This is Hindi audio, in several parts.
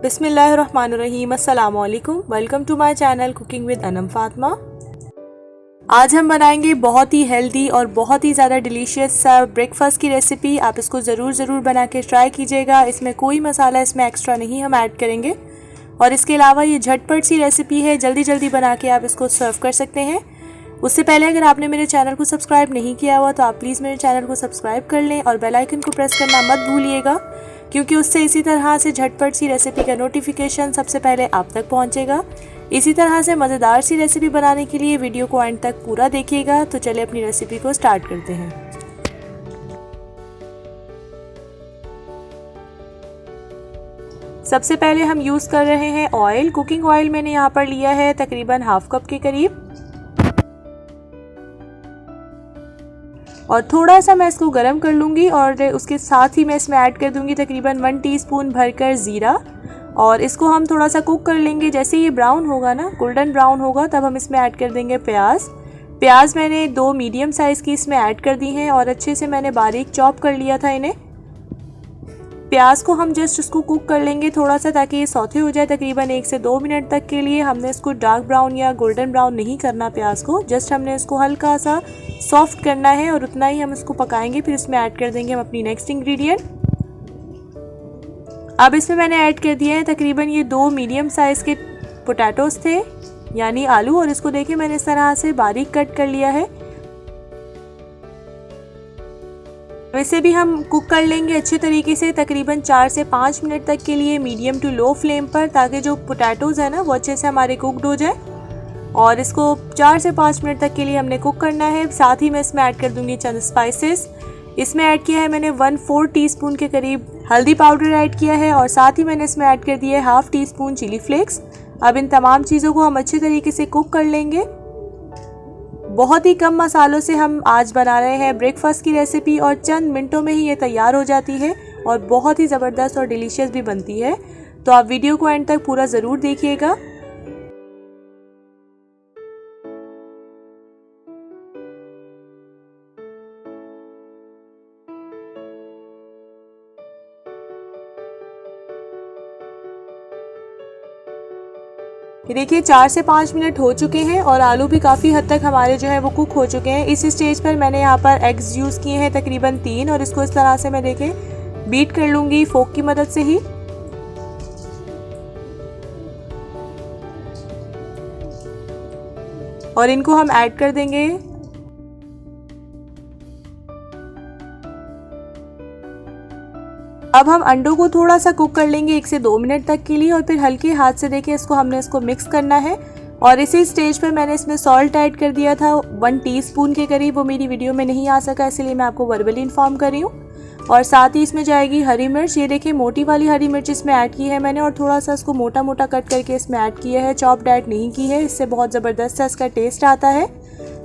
बिस्मिल्लाहिर्रहमानिर्रहीम, अस्सलाम वालेकुम। Welcome to my channel cooking with Anam Fatima. आज हम बनाएंगे बहुत ही हेल्दी और बहुत ही ज़्यादा डिलीशियस सा ब्रेकफास्ट की रेसिपी। आप इसको ज़रूर बना के ट्राई कीजिएगा। इसमें कोई मसाला इसमें एक्स्ट्रा नहीं हम ऐड करेंगे और इसके अलावा ये झटपट सी रेसिपी है, जल्दी बना के आप इसको सर्व कर सकते हैं। उससे पहले अगर आपने मेरे चैनल को सब्सक्राइब नहीं किया हुआ तो आप प्लीज़ मेरे चैनल को सब्सक्राइब कर लें और बेल आइकन को प्रेस करना मत भूलिएगा, क्योंकि उससे इसी तरह से झटपट सी रेसिपी का नोटिफिकेशन सबसे पहले आप तक पहुंचेगा। इसी तरह से मज़ेदार सी रेसिपी बनाने के लिए वीडियो को एंड तक पूरा देखिएगा। तो चलिए अपनी रेसिपी को स्टार्ट करते हैं। सबसे पहले हम यूज़ कर रहे हैं ऑयल। कुकिंग ऑयल मैंने यहाँ पर लिया है तकरीबन हाफ कप के करीब, और थोड़ा सा मैं इसको गरम कर लूँगी और उसके साथ ही मैं इसमें ऐड कर दूँगी तकरीबन 1 टीस्पून भरकर ज़ीरा, और इसको हम थोड़ा सा कुक कर लेंगे। जैसे ये ब्राउन होगा ना, गोल्डन ब्राउन होगा, तब हम इसमें ऐड कर देंगे प्याज मैंने 2 मीडियम साइज़ की इसमें ऐड कर दी हैं और अच्छे से मैंने बारीक चॉप कर लिया था इन्हें। प्याज को हम जस्ट उसको कुक कर लेंगे थोड़ा सा, ताकि ये सौते हो जाए तकरीबन 1 से 2 मिनट तक के लिए। हमने इसको डार्क ब्राउन या गोल्डन ब्राउन नहीं करना प्याज को, जस्ट हमने इसको हल्का सा सॉफ्ट करना है और उतना ही हम इसको पकाएंगे। फिर इसमें ऐड कर देंगे हम अपनी नेक्स्ट इंग्रेडिएंट। अब इसमें मैंने ऐड कर दिया है तकरीबन ये 2 मीडियम साइज़ के पोटैटोज थे, यानी आलू, और इसको देखिए मैंने इस तरह से बारीक कट कर लिया है। वैसे भी हम कुक कर लेंगे अच्छे तरीके से तकरीबन 4 से 5 मिनट तक के लिए मीडियम टू लो फ्लेम पर, ताकि जो पोटैटोज है ना वो अच्छे से हमारे कुकड हो जाए। और इसको 4 से 5 मिनट तक के लिए हमने कुक करना है। साथ ही मैं इसमें ऐड कर दूंगी चंद स्पाइसेस। इसमें ऐड किया है मैंने 1/4 टीस्पून के करीब हल्दी पाउडर ऐड किया है, और साथ ही मैंने इसमें ऐड कर दिया है हाफ टीस्पून चिली फ्लेक्स। अब इन तमाम चीज़ों को हम अच्छे तरीके से कुक कर लेंगे। बहुत ही कम मसालों से हम आज बना रहे हैं ब्रेकफास्ट की रेसिपी, और चंद मिनटों में ही ये तैयार हो जाती है और बहुत ही ज़बरदस्त और डिलीशियस भी बनती है। तो आप वीडियो को एंड तक पूरा ज़रूर देखिएगा। ये देखिए 4 से 5 मिनट हो चुके हैं और आलू भी काफ़ी हद तक हमारे जो है वो कुक हो चुके हैं। इस स्टेज पर मैंने यहाँ पर एग्स यूज़ किए हैं तकरीबन 3, और इसको इस तरह से मैं देखें बीट कर लूँगी फोक की मदद से ही। और इनको हम ऐड कर देंगे। अब हम अंडों को थोड़ा सा कुक कर लेंगे 1 से 2 मिनट तक के लिए, और फिर हल्के हाथ से देखिए हमने इसको मिक्स करना है। और इसी स्टेज पर मैंने इसमें सॉल्ट ऐड कर दिया था 1 टीस्पून के करीब। वो मेरी वीडियो में नहीं आ सका, इसलिए मैं आपको वर्बली इन्फॉर्म कर रही हूँ। और साथ ही इसमें जाएगी हरी मिर्च। ये देखिए मोटी वाली हरी मिर्च इसमें ऐड की है मैंने, और थोड़ा सा इसको मोटा कट करके इसमें ऐड किया है, चॉप्ड ऐड नहीं की है। इससे बहुत ज़बरदस्त सा इसका टेस्ट आता है।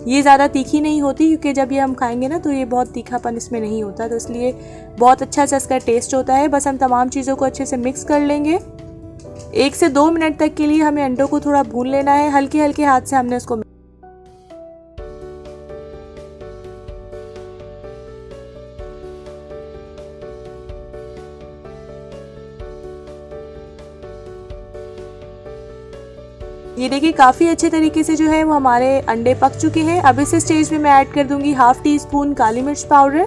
ये ज़्यादा तीखी नहीं होती, क्योंकि जब ये हम खाएंगे ना तो ये बहुत तीखापन इसमें नहीं होता, तो इसलिए बहुत अच्छा सा इसका टेस्ट होता है। बस हम तमाम चीज़ों को अच्छे से मिक्स कर लेंगे। 1 से 2 मिनट तक के लिए हमें अंडों को थोड़ा भून लेना है, हल्के हाथ से हमने उसको। ये देखिए काफ़ी अच्छे तरीके से जो है वो हमारे अंडे पक चुके हैं। अब इस स्टेज में मैं ऐड कर दूंगी हाफ टीस्पून काली मिर्च पाउडर,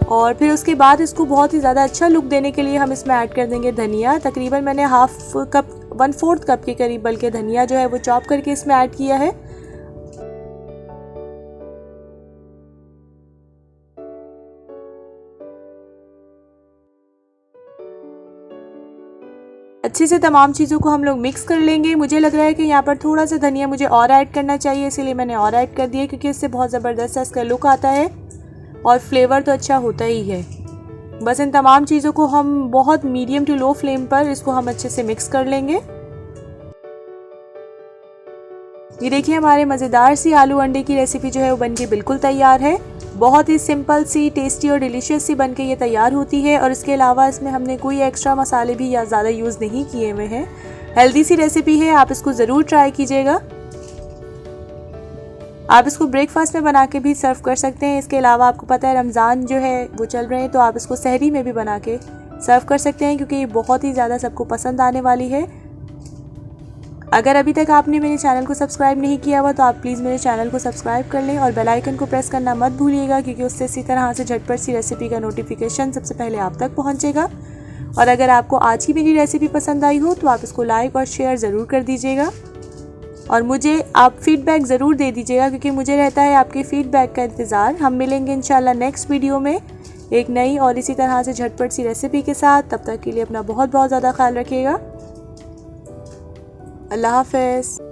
और फिर उसके बाद इसको बहुत ही ज़्यादा अच्छा लुक देने के लिए हम इसमें ऐड कर देंगे धनिया। तकरीबन मैंने 1/4 कप के करीब बल्कि धनिया जो है वो चॉप करके इसमें ऐड किया है। अच्छे से तमाम चीज़ों को हम लोग मिक्स कर लेंगे। मुझे लग रहा है कि यहाँ पर थोड़ा सा धनिया मुझे और ऐड करना चाहिए, इसीलिए मैंने और ऐड कर दिया, क्योंकि इससे बहुत ज़बरदस्त इसका लुक आता है और फ्लेवर तो अच्छा होता ही है। बस इन तमाम चीज़ों को हम बहुत मीडियम टू लो फ्लेम पर इसको हम अच्छे से मिक्स कर लेंगे। ये देखिए हमारे मज़ेदार सी आलू अंडे की रेसिपी जो है वो बनके बिल्कुल तैयार है। बहुत ही सिंपल सी, टेस्टी और डिलीशियस सी बनके ये तैयार होती है, और इसके अलावा इसमें हमने कोई एक्स्ट्रा मसाले भी या ज़्यादा यूज़ नहीं किए हुए हैं। हेल्दी सी रेसिपी है, आप इसको ज़रूर ट्राई कीजिएगा। आप इसको ब्रेकफास्ट में बना के भी सर्व कर सकते हैं। इसके अलावा आपको पता है रमज़ान जो है वो चल रहे हैं, तो आप इसको सहरी में भी बना के सर्व कर सकते हैं, क्योंकि ये बहुत ही ज़्यादा सबको पसंद आने वाली है। अगर अभी तक आपने मेरे चैनल को सब्सक्राइब नहीं किया हुआ तो आप प्लीज़ मेरे चैनल को सब्सक्राइब कर लें और बेल आइकन को प्रेस करना मत भूलिएगा, क्योंकि उससे इसी तरह से झटपट सी रेसिपी का नोटिफिकेशन सबसे पहले आप तक पहुंचेगा। और अगर आपको आज की मेरी रेसिपी पसंद आई हो तो आप इसको लाइक और शेयर ज़रूर कर दीजिएगा और मुझे आप फीडबैक ज़रूर दे दीजिएगा, क्योंकि मुझे रहता है आपके फीडबैक का इंतज़ार। हम मिलेंगे इंशाल्लाह नेक्स्ट वीडियो में एक नई और इसी तरह से झटपट सी रेसिपी के साथ। तब तक के लिए अपना बहुत बहुत ज़्यादा ख्याल रखिएगा। अल्लाह हाफ़िज़।